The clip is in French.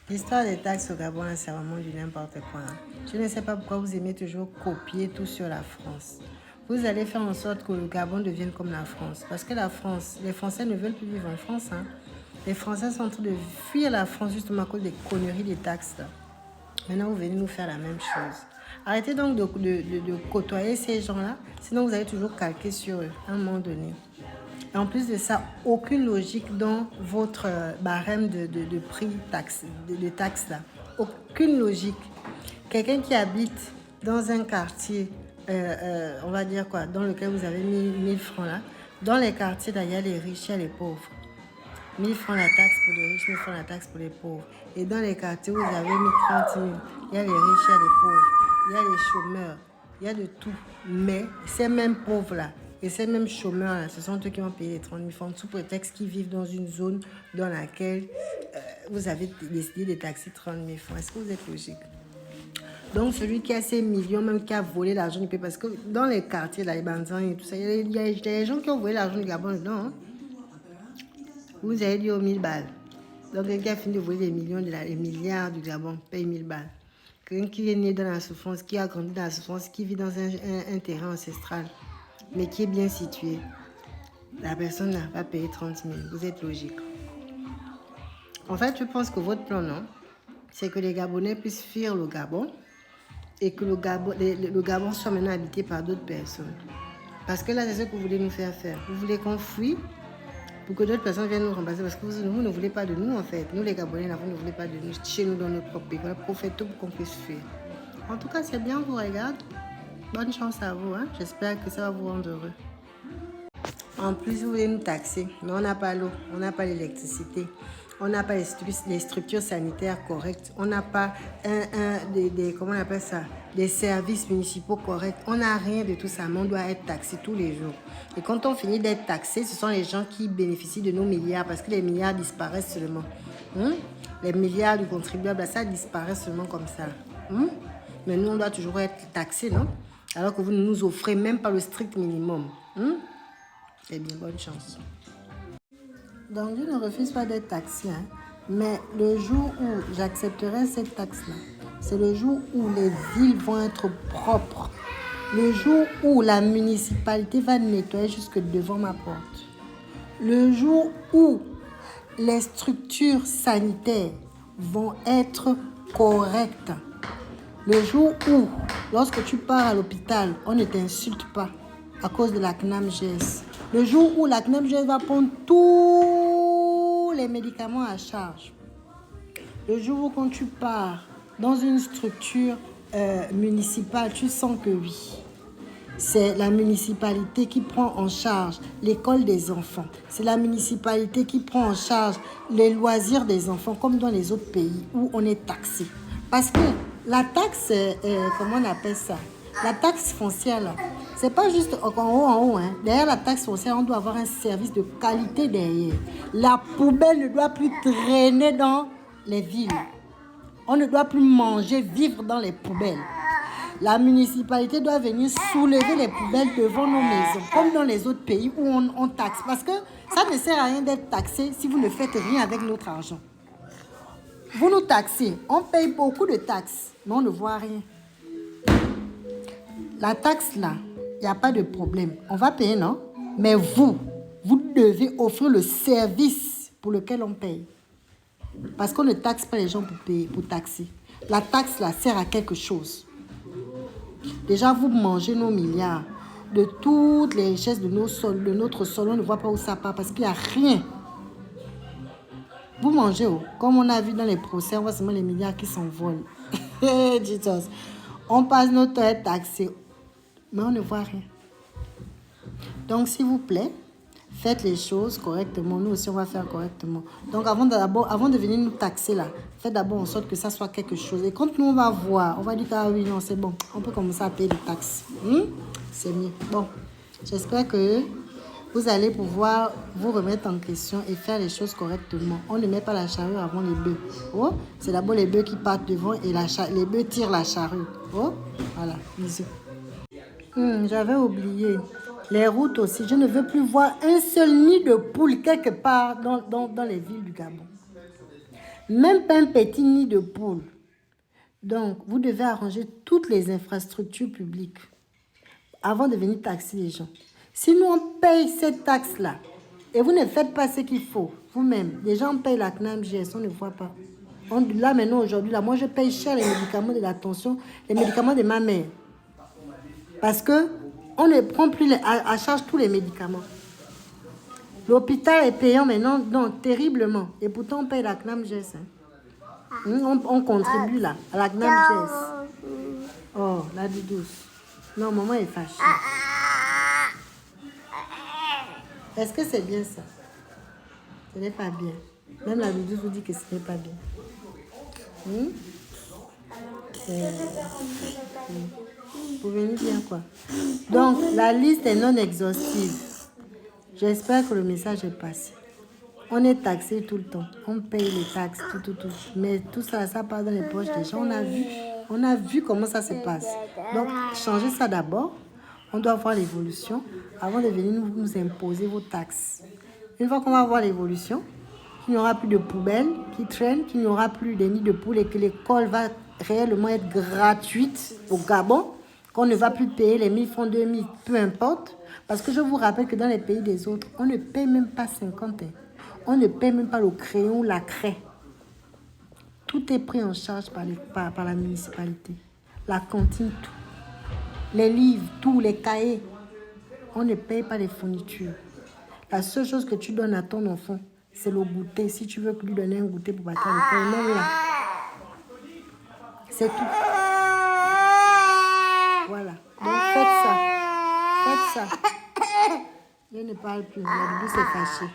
L'histoire des taxes au Gabon, c'est vraiment du n'importe quoi. Je ne sais pas pourquoi vous aimez toujours copier tout sur la France. Vous allez faire en sorte que le Gabon devienne comme la France. Parce que la France, les Français ne veulent plus vivre en France. Les Français sont en train de fuir la France justement à cause des conneries des taxes. Maintenant, vous venez nous faire la même chose. Arrêtez donc de côtoyer ces gens-là, sinon vous allez toujours calquer sur eux à un moment donné. Et en plus de ça, aucune logique dans votre barème de prix de taxes là. Aucune logique. Quelqu'un qui habite dans un quartier, on va dire quoi, dans lequel vous avez mis 1000 francs là, dans les quartiers là, il y a les riches, il y a les pauvres. 1000 francs la taxe pour les riches, 1000 francs la taxe pour les pauvres. Et dans les quartiers où vous avez mis 30 000, il y a les riches, il y a les pauvres, il y a les chômeurs, il y a de tout. Mais ces mêmes pauvres-là et ces mêmes chômeurs-là, ce sont eux qui vont payer les 30 000 francs sous prétexte qu'ils vivent dans une zone dans laquelle vous avez décidé de taxer 30 000 francs. Est-ce que vous êtes logique? Donc, celui qui a ces millions, même qui a volé l'argent du pays, parce que dans les quartiers, là, les bandits et tout ça, il y a des gens qui ont volé l'argent du Gabon dedans. Hein. Vous avez dit aux 1000 balles. Donc, quelqu'un qui a fini de voler des millions, les milliards du Gabon, paye 1000 balles. Quelqu'un qui est né dans la souffrance, qui a grandi dans la souffrance, qui vit dans un terrain ancestral, mais qui est bien situé, la personne n'a pas payé 30 000. Vous êtes logique. En fait, je pense que votre plan, non, c'est que les Gabonais puissent fuir le Gabon et que le Gabon soit maintenant habité par d'autres personnes. Parce que là, c'est ce que vous voulez nous faire faire. Vous voulez qu'on fuit pour que d'autres personnes viennent nous remplacer. Parce que vous ne voulez pas de nous, en fait. Nous, les Gabonais, là, vous ne voulez pas de nous chez nous dans notre propre pays. Voilà, pour faire tout pour qu'on puisse fuir. En tout cas, c'est bien, on vous regarde. Bonne chance à vous. Hein? J'espère que ça va vous rendre heureux. En plus, vous voulez nous taxer. Mais on n'a pas l'eau, on n'a pas l'électricité. On n'a pas les structures sanitaires correctes. On n'a pas comment on appelle ça, des services municipaux corrects. On n'a rien de tout ça, mais on doit être taxé tous les jours. Et quand on finit d'être taxé, ce sont les gens qui bénéficient de nos milliards, parce que les milliards disparaissent seulement. Les milliards du contribuable, ça disparaît seulement comme ça. Mais nous, on doit toujours être taxé, non? Alors que vous ne nous offrez même pas le strict minimum. Eh bien, bonne chance. Donc, je ne refuse pas d'être taxé, hein. Mais le jour où j'accepterai cette taxe-là, c'est le jour où les villes vont être propres. Le jour où la municipalité va nettoyer jusque devant ma porte. Le jour où les structures sanitaires vont être correctes. Le jour où, lorsque tu pars à l'hôpital, on ne t'insulte pas à cause de la CNAMGS. Le jour où la CNAMGS va prendre tous les médicaments à charge. Le jour où quand tu pars dans une structure municipale, tu sens que oui. C'est la municipalité qui prend en charge l'école des enfants. C'est la municipalité qui prend en charge les loisirs des enfants, comme dans les autres pays où on est taxé. Parce que la taxe, comment on appelle ça? La taxe foncière, là, c'est pas juste en haut. Hein. Derrière la taxe foncière, on doit avoir un service de qualité derrière. La poubelle ne doit plus traîner dans les villes. On ne doit plus manger, vivre dans les poubelles. La municipalité doit venir soulever les poubelles devant nos maisons, comme dans les autres pays où on taxe. Parce que ça ne sert à rien d'être taxé si vous ne faites rien avec notre argent. Vous nous taxez, on paye beaucoup de taxes, mais on ne voit rien. La taxe là, il n'y a pas de problème. On va payer, non? Mais vous devez offrir le service pour lequel on paye. Parce qu'on ne taxe pas les gens pour payer, pour taxer. La taxe là sert à quelque chose. Déjà, vous mangez nos milliards. De toutes les richesses de notre sol, on ne voit pas où ça part parce qu'il n'y a rien. Vous mangez, comme on a vu dans les procès, on voit seulement les milliards qui s'envolent. Jesus. On passe notre temps à être taxé, mais on ne voit rien. Donc, s'il vous plaît, faites les choses correctement. Nous aussi, on va faire correctement. Donc, avant de venir nous taxer là, faites d'abord en sorte que ça soit quelque chose. Et quand nous, on va voir, on va dire que ah oui, non, c'est bon. On peut commencer à payer des taxes. C'est mieux. Bon, j'espère que vous allez pouvoir vous remettre en question et faire les choses correctement. On ne met pas la charrue avant les bœufs. Oh, c'est d'abord les bœufs qui partent devant et les bœufs tirent la charrue. Oh, voilà, bisous. J'avais oublié. Les routes aussi. Je ne veux plus voir un seul nid de poules quelque part dans les villes du Gabon. Même pas un petit nid de poule. Donc, vous devez arranger toutes les infrastructures publiques avant de venir taxer les gens. Si nous, on paye cette taxe-là, et vous ne faites pas ce qu'il faut, vous-même, les gens payent la CNAMGS, on ne voit pas. Là, maintenant, aujourd'hui, là, moi, je paye cher les médicaments de la tension, les médicaments de ma mère. Parce que on ne prend plus à charge tous les médicaments. L'hôpital est payant maintenant, non, terriblement. Et pourtant, on paye la CNAMGS. On contribue là, à la CNAMGS. Oh, la douce. Non, maman est fâchée. Est-ce que c'est bien ça? Ce n'est pas bien. Même la douce vous dit que ce n'est pas bien. Vous venez bien quoi? Donc, la liste est non exhaustive. J'espère que le message est passé. On est taxé tout le temps. On paye les taxes, tout. Mais tout ça, ça part dans les poches des gens. On a vu comment ça se passe. Donc, changez ça d'abord. On doit voir l'évolution avant de venir nous imposer vos taxes. Une fois qu'on va voir l'évolution, qu'il n'y aura plus de poubelles qui traînent, qu'il n'y aura plus de nids de poules et que l'école va réellement être gratuite au Gabon, qu'on ne va plus payer les 1000 francs, 2000, peu importe. Parce que je vous rappelle que dans les pays des autres, on ne paye même pas 50. On ne paye même pas le crayon ou la craie. Tout est pris en charge par la municipalité. La cantine, tout. Les livres, tout, les cahiers. On ne paye pas les fournitures. La seule chose que tu donnes à ton enfant, c'est le goûter. Si tu veux lui donner un goûter pour partir à l'école, non, là. C'est tout. Voilà. Donc faites ça. Faites ça. Je ne parle plus. La Bibi s'est fâchée.